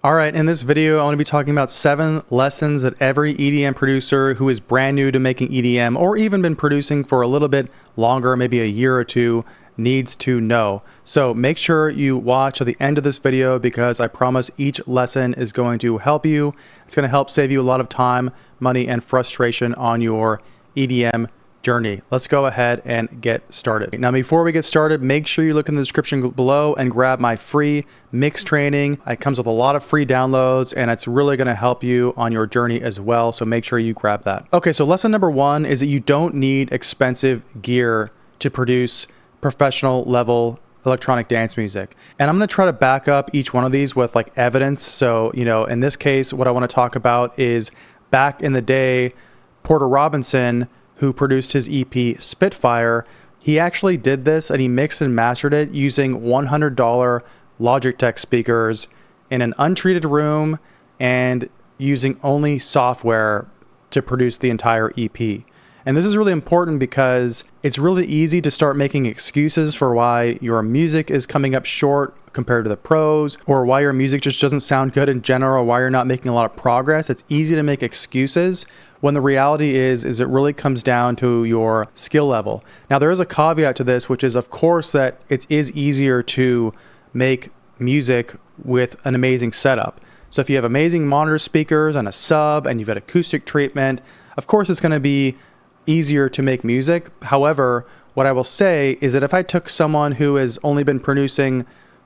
All right, in this video, I want to be talking about 7 lessons that every EDM producer who is brand new to making EDM or even been producing for a little bit longer, maybe a year or two, needs to know. So make sure you watch to the end of this video because I promise each lesson is going to help you. It's going to help save you a lot of time, money, and frustration on your EDM journey. Let's go ahead and get started. Now, before we get started, make sure you look in the description below and grab my free mix training. It comes with a lot of free downloads and it's really going to help you on your journey as well. So make sure you grab that. Okay, so lesson number 1 is that you don't need expensive gear to produce professional level electronic dance music. And I'm going to try to back up each one of these with like evidence. So, in this case, what I want to talk about is back in the day, Porter Robinson, who produced his EP Spitfire, he actually did this and he mixed and mastered it using $100 Logitech speakers in an untreated room and using only software to produce the entire EP. And this is really important because it's really easy to start making excuses for why your music is coming up short compared to the pros, or why your music just doesn't sound good in general, or why you're not making a lot of progress. It's easy to make excuses when the reality is it really comes down to your skill level. Now, there is a caveat to this, which is, of course, that it is easier to make music with an amazing setup. So if you have amazing monitor speakers and a sub and you've got acoustic treatment, of course, it's going to be easier to make music. However, what I will say is that if I took someone who has only been producing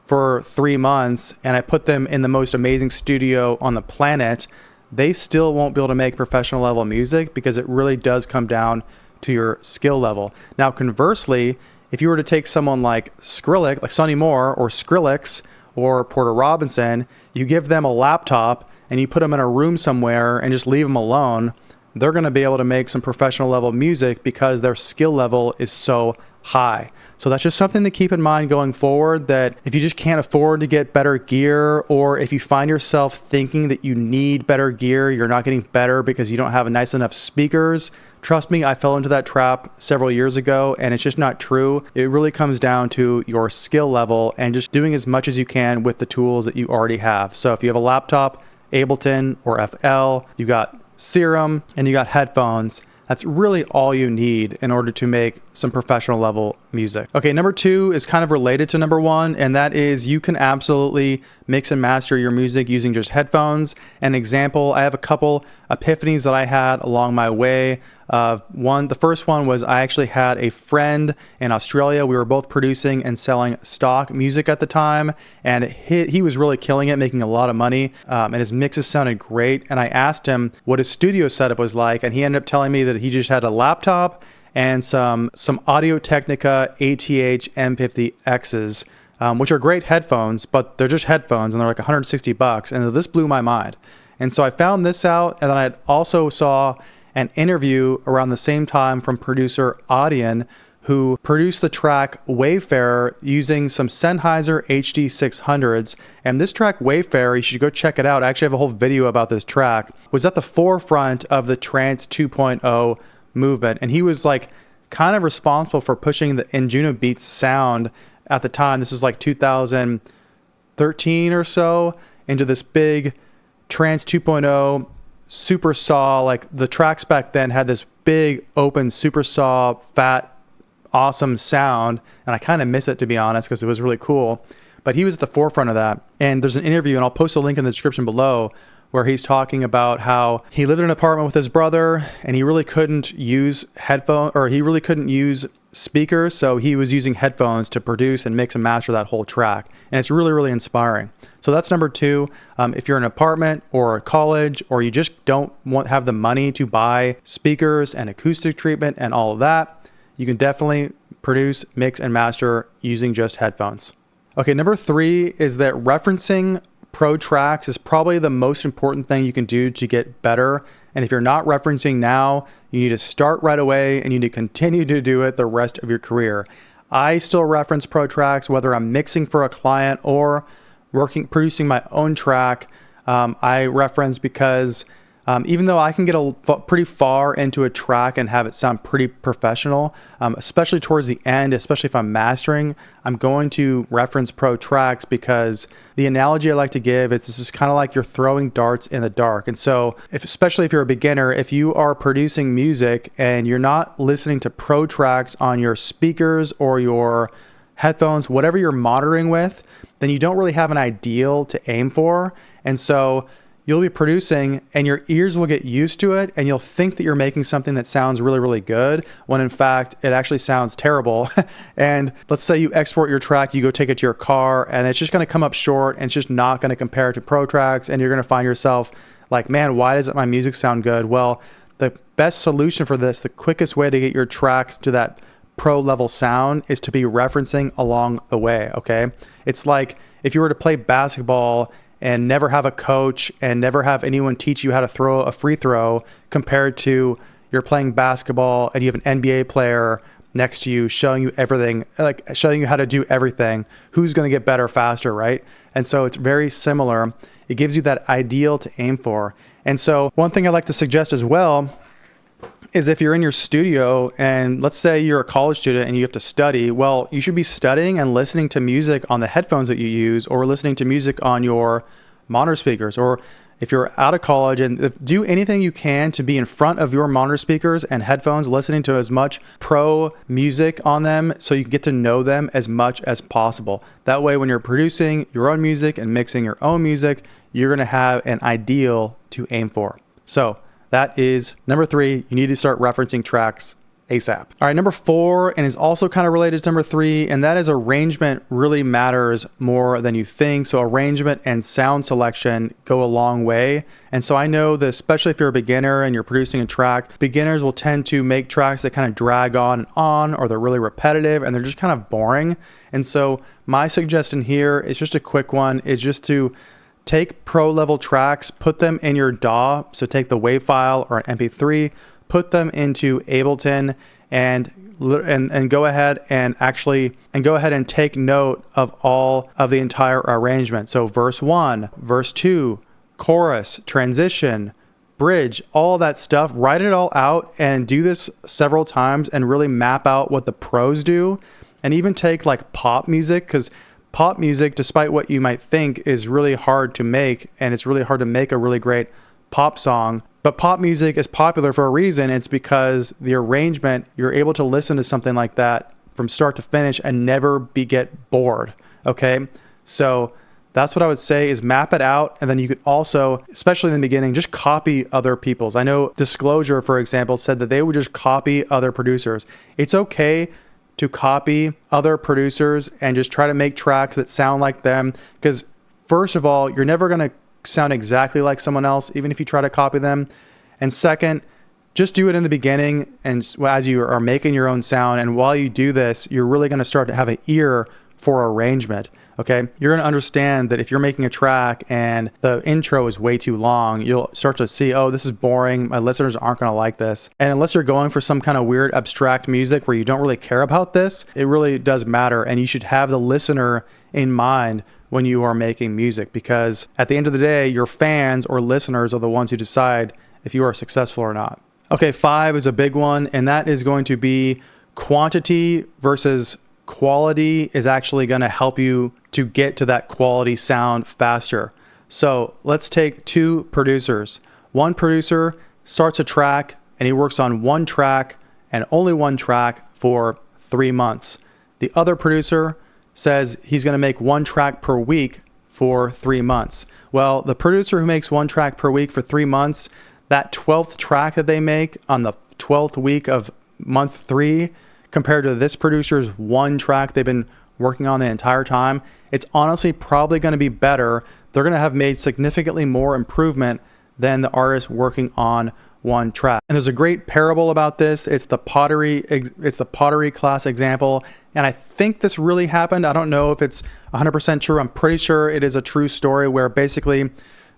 for 3 months and I put them in the most amazing studio on the planet, they still won't be able to make professional level music because it really does come down to your skill level. Now, conversely, if you were to take someone like Skrillex, like Sonny Moore or Skrillex or Porter Robinson, you give them a laptop and you put them in a room somewhere and just leave them alone, they're going to be able to make some professional level music because their skill level is so high. So that's just something to keep in mind going forward, that if you just can't afford to get better gear, or if you find yourself thinking that you need better gear, you're not getting better because you don't have nice enough speakers. Trust me, I fell into that trap several years ago and it's just not true. It really comes down to your skill level and just doing as much as you can with the tools that you already have. So if you have a laptop, Ableton or FL, you got Serum, and you got headphones, that's really all you need in order to make some professional level music. Okay, number 2 is kind of related to number 1, and that is you can absolutely mix and master your music using just headphones. An example, I have a couple epiphanies that I had along my way. The first one was I actually had a friend in Australia. We were both producing and selling stock music at the time, and he was really killing it, making a lot of money, and his mixes sounded great. And I asked him what his studio setup was like, and he ended up telling me that he just had a laptop and some Audio-Technica ATH M50Xs, which are great headphones, but they're just headphones and they're like $160. And this blew my mind. And so I found this out, and then I also saw an interview around the same time from producer Audion, who produced the track Wayfarer using some Sennheiser HD600s. And this track Wayfarer, you should go check it out. I actually have a whole video about this track, was at the forefront of the Trance 2.0 movement. And he was like kind of responsible for pushing the Injuna Beats sound at the time. This was like 2013 or so, into this big Trance 2.0 super saw. Like the tracks back then had this big open super saw, fat, awesome sound, and I kind of miss it, to be honest, because it was really cool. But he was at the forefront of that. And there's an interview, and I'll post a link in the description below, where he's talking about how he lived in an apartment with his brother and he really couldn't use speakers, so he was using headphones to produce and mix and master that whole track. And it's really, really inspiring. So that's number 2. If you're in an apartment or a college, or you just don't have the money to buy speakers and acoustic treatment and all of that, you can definitely produce, mix, and master using just headphones. Okay, number 3 is that referencing pro tracks is probably the most important thing you can do to get better. And if you're not referencing now, you need to start right away and you need to continue to do it the rest of your career. I still reference pro tracks, whether I'm mixing for a client or producing my own track. I reference because Even though I can get pretty far into a track and have it sound pretty professional, especially towards the end, especially if I'm mastering, I'm going to reference pro tracks because the analogy I like to give is this is kind of like you're throwing darts in the dark. And so especially if you're a beginner, if you are producing music and you're not listening to pro tracks on your speakers or your headphones, whatever you're monitoring with, then you don't really have an ideal to aim for. And so you'll be producing and your ears will get used to it and you'll think that you're making something that sounds really, really good when in fact it actually sounds terrible. And let's say you export your track, you go take it to your car and it's just going to come up short and it's just not going to compare to pro tracks. And you're going to find yourself like, man, why doesn't my music sound good? Well, the best solution for this, the quickest way to get your tracks to that pro level sound is to be referencing along the way. Okay. It's like if you were to play basketball and never have a coach and never have anyone teach you how to throw a free throw compared to you're playing basketball and you have an NBA player next to you showing you everything, like showing you how to do everything, who's going to get better faster, right? And so it's very similar. It gives you that ideal to aim for. And so one thing I like to suggest as well is if you're in your studio and let's say you're a college student and you have to study, well, you should be studying and listening to music on the headphones that you use or listening to music on your monitor speakers. Or if you're out of college, and do anything you can to be in front of your monitor speakers and headphones, listening to as much pro music on them so you can get to know them as much as possible. That way, when you're producing your own music and mixing your own music, you're going to have an ideal to aim for. So that is number 3. You need to start referencing tracks ASAP. All right, number 4, and is also kind of related to number 3, and that is arrangement really matters more than you think. So arrangement and sound selection go a long way. And so I know that especially if you're a beginner and you're producing a track, beginners will tend to make tracks that kind of drag on, or they're really repetitive and they're just kind of boring. And so my suggestion here is just a quick one, is just to take pro level tracks, put them in your DAW. So take the WAV file or an MP3, put them into Ableton and go ahead and take note of all of the entire arrangement. So verse 1, verse 2, chorus, transition, bridge, all that stuff, write it all out and do this several times and really map out what the pros do. And even take like pop music, because pop music, despite what you might think, is really hard to make, and it's really hard to make a really great pop song. But pop music is popular for a reason. It's because the arrangement, you're able to listen to something like that from start to finish and never get bored. Okay, so that's what I would say, is map it out, and then you could also, especially in the beginning, just copy other people's. I know Disclosure, for example, said that they would just copy other producers. It's okay to copy other producers and just try to make tracks that sound like them. Because first of all, you're never going to sound exactly like someone else, even if you try to copy them. And second, just do it in the beginning and as you are making your own sound. And while you do this, you're really going to start to have an ear for arrangement. Okay, you're going to understand that if you're making a track and the intro is way too long, you'll start to see, oh, this is boring. My listeners aren't going to like this. And unless you're going for some kind of weird abstract music where you don't really care about this, it really does matter. And you should have the listener in mind when you are making music, because at the end of the day, your fans or listeners are the ones who decide if you are successful or not. Okay, 5 is a big one, and that is going to be quantity versus quality is actually going to help you to get to that quality sound faster. So let's take 2 producers. One producer starts a track and he works on one track and only one track for 3 months. The other producer says he's going to make one track per week for 3 months. Well, the producer who makes one track per week for 3 months, that 12th track that they make on the 12th week of month 3, compared to this producer's one track they've been working on the entire time, it's honestly probably going to be better. They're going to have made significantly more improvement than the artist working on one track. And there's a great parable about this. It's the pottery class example. And I think this really happened. I don't know if it's 100% true. I'm pretty sure it is a true story where basically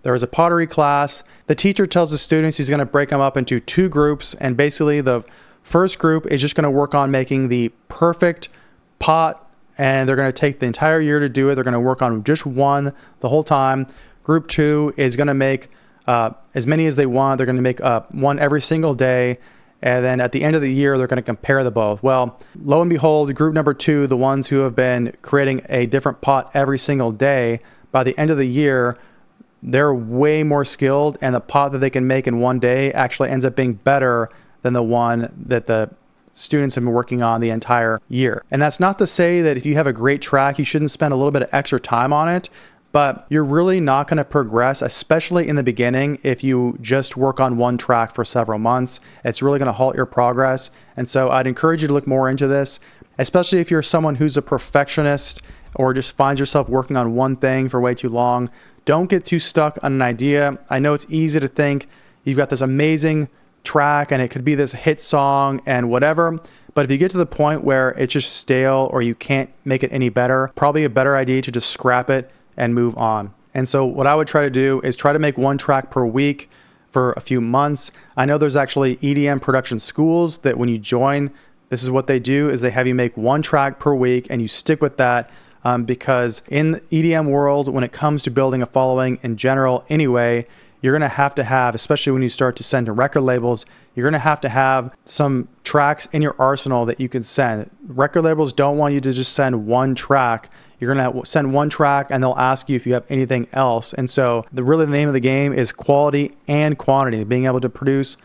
there was a pottery class. The teacher tells the students he's going to break them up into 2 groups. And basically the first group is just going to work on making the perfect pot, and they're going to take the entire year to do it. They're going to work on just one the whole time. Group 2 is going to make as many as they want. They're going to make one every single day. And then at the end of the year, they're going to compare the both. Well, lo and behold, group number 2, the ones who have been creating a different pot every single day, by the end of the year, they're way more skilled, and the pot that they can make in one day actually ends up being better than the one that the students have been working on the entire year. And that's not to say that if you have a great track, you shouldn't spend a little bit of extra time on it, but you're really not going to progress, especially in the beginning, if you just work on one track for several months. It's really going to halt your progress. And so I'd encourage you to look more into this, especially if you're someone who's a perfectionist or just finds yourself working on one thing for way too long. Don't get too stuck on an idea. I know it's easy to think you've got this amazing track and it could be this hit song and whatever, but if you get to the point where it's just stale or you can't make it any better, probably a better idea to just scrap it and move on. And so what I would try to do is try to make one track per week for a few months. I know there's actually EDM production schools that when you join, this is what they do, is they have you make one track per week and you stick with that, because in the EDM world, when it comes to building a following in general anyway, you're going to have, especially when you start to send to record labels, you're going to have some tracks in your arsenal that you can send. Record labels don't want you to just send one track. You're going to send one track and they'll ask you if you have anything else. And so the name of the game is quality and quantity, being able to produce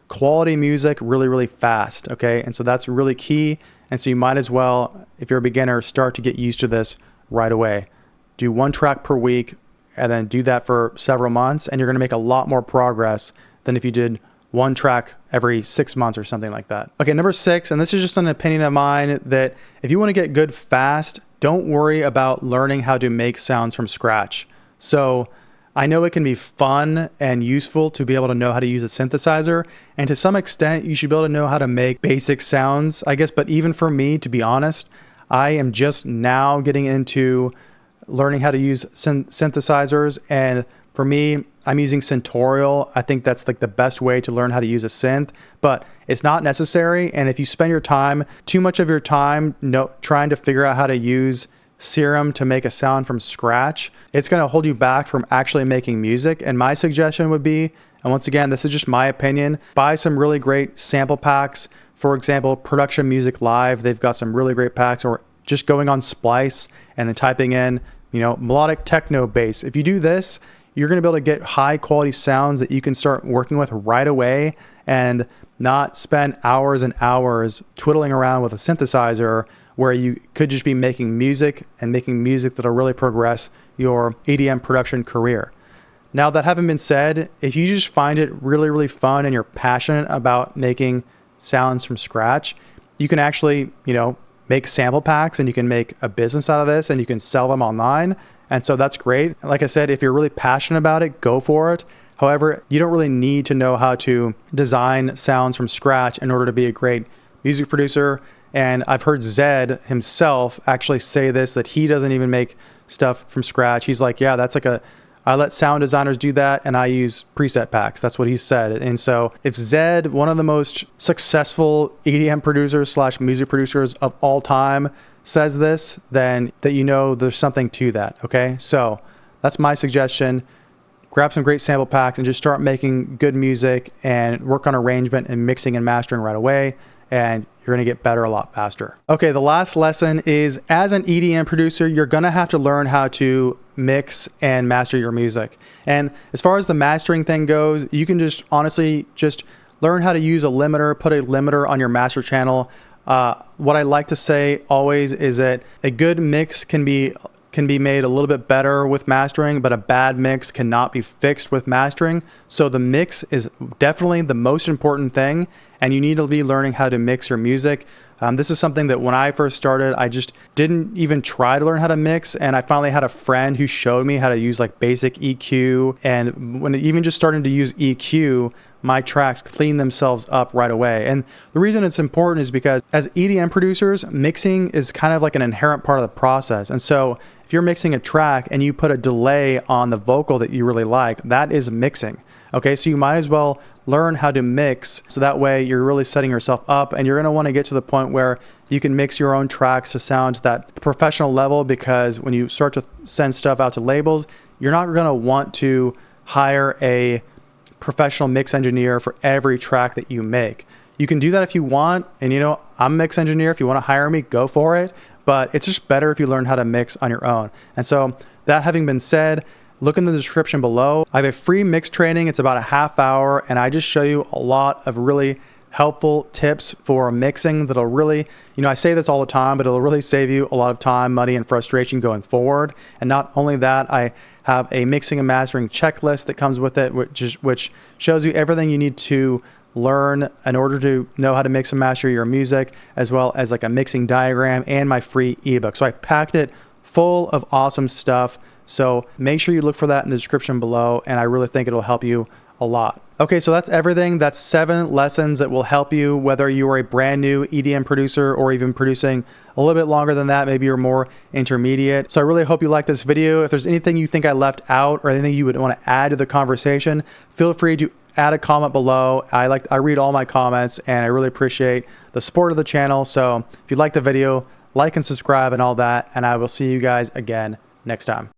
quality music really, really fast. Okay. And so that's really key. And so you might as well, if you're a beginner, start to get used to this right away. Do one track per week and then do that for several months, and you're going to make a lot more progress than if you did one track every 6 months or something like that. Okay, number 6, and this is just an opinion of mine, that if you want to get good fast, don't worry about learning how to make sounds from scratch. So I know it can be fun and useful to be able to know how to use a synthesizer, and to some extent you should be able to know how to make basic sounds, I guess. But even for me, to be honest, I am just now getting into learning how to use synthesizers, and for me, I'm using Syntorial. I think that's like the best way to learn how to use a synth, but it's not necessary. And if you spend too much of your time trying to figure out how to use Serum to make a sound from scratch, it's going to hold you back from actually making music. And my suggestion would be, and once again, this is just my opinion, buy some really great sample packs. For example, Production Music Live, they've got some really great packs, or just going on Splice and then typing in, melodic techno bass. If you do this, you're going to be able to get high quality sounds that you can start working with right away and not spend hours and hours twiddling around with a synthesizer, where you could just be making music that'll really progress your EDM production career. Now, that having been said, if you just find it really, really fun and you're passionate about making sounds from scratch, you can actually, make sample packs, and you can make a business out of this, and you can sell them online. And so that's great. Like I said, if you're really passionate about it, go for it. However, you don't really need to know how to design sounds from scratch in order to be a great music producer. And I've heard Zed himself actually say this, that he doesn't even make stuff from scratch. He's like, yeah, I let sound designers do that, and I use preset packs. That's what he said. And so if Zed, one of the most successful EDM producers / music producers of all time, says this, then there's something to that. Okay. So that's my suggestion. Grab some great sample packs and just start making good music and work on arrangement and mixing and mastering right away, and you're going to get better a lot faster. Okay, the last lesson is, as an EDM producer, you're going to have to learn how to mix and master your music. And as far as the mastering thing goes, you can just honestly just learn how to use a limiter, put a limiter on your master channel. What I like to say always is that a good mix can be made a little bit better with mastering, but a bad mix cannot be fixed with mastering. So the mix is definitely the most important thing, and you need to be learning how to mix your music. This is something that when I first started, I just didn't even try to learn how to mix, and I finally had a friend who showed me how to use like basic EQ, and when even just starting to use EQ, my tracks clean themselves up right away. And the reason it's important is because as EDM producers, mixing is kind of like an inherent part of the process. And so if you're mixing a track and you put a delay on the vocal that you really like, that is mixing. Okay, so you might as well learn how to mix, so that way you're really setting yourself up, and you're going to want to get to the point where you can mix your own tracks to sound to that professional level, because when you start to send stuff out to labels, you're not going to want to hire a professional mix engineer for every track that you make. You can do that if you want, and I'm a mix engineer. If you want to hire me, go for it. But it's just better if you learn how to mix on your own. And so that having been said, look in the description below. I have a free mix training. It's about a half hour, and I just show you a lot of really helpful tips for mixing that'll really, I say this all the time, but it'll really save you a lot of time, money, and frustration going forward. And not only that, I have a mixing and mastering checklist that comes with it, which shows you everything you need to learn in order to know how to mix and master your music, as well as like a mixing diagram and my free ebook. So I packed it full of awesome stuff. So make sure you look for that in the description below, and I really think it'll help you a lot. Okay, so that's everything. That's 7 lessons that will help you, whether you are a brand new EDM producer or even producing a little bit longer than that. Maybe you're more intermediate. So I really hope you like this video. If there's anything you think I left out or anything you would want to add to the conversation, feel free to add a comment below. I read all my comments, and I really appreciate the support of the channel. So if you like the video, like and subscribe and all that, and I will see you guys again next time.